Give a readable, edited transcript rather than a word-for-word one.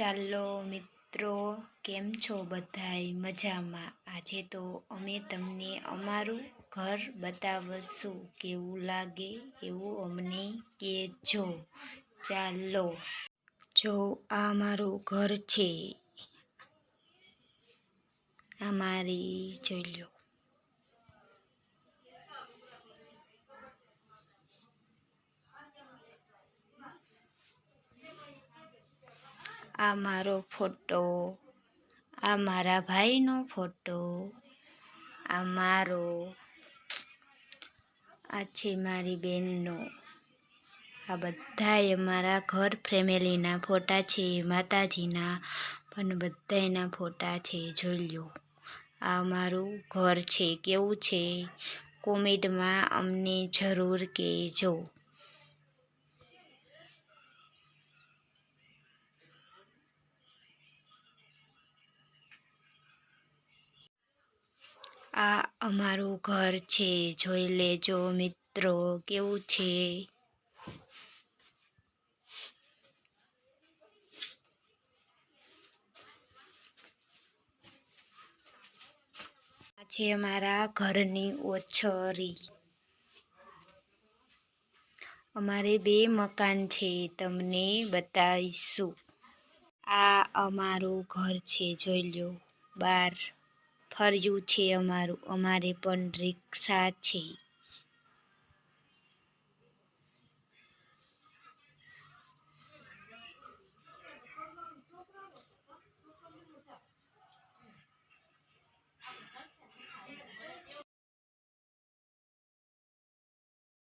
ચાલો મિત્રો, કેમ છો બધાય? મજામાં? આજે તો અમે તમને અમારું ઘર બતાવશું. કેવું લાગે એવું અમને કહેજો. ચાલો, જો આ મારું ઘર છે. આ મારી જોઈ લો. આ મારો ફોટો, આ મારા ભાઈનો ફોટો, આ મારો, આ છે મારી બેનનો. આ બધાય અમારા ઘર ફેમિલીના ફોટા છે. માતાજીના પણ બધાયના ફોટા છે. જોઈ લો. આ મારું ઘર છે. કેવું છે કોમેન્ટમાં અમને જરૂર કહેજો. આ અમારું ઘર છે. જોઈ લેજો મિત્રો, કેવું છે. આ છે અમારા ઘરની ઓછરી. અમારે 2 મકાન છે, તમને બતાવીશું. આ અમારું ઘર છે. જોઈ લો. બહાર ફર્યું છે અમારું. અમારે પણ રિક્ષા છે.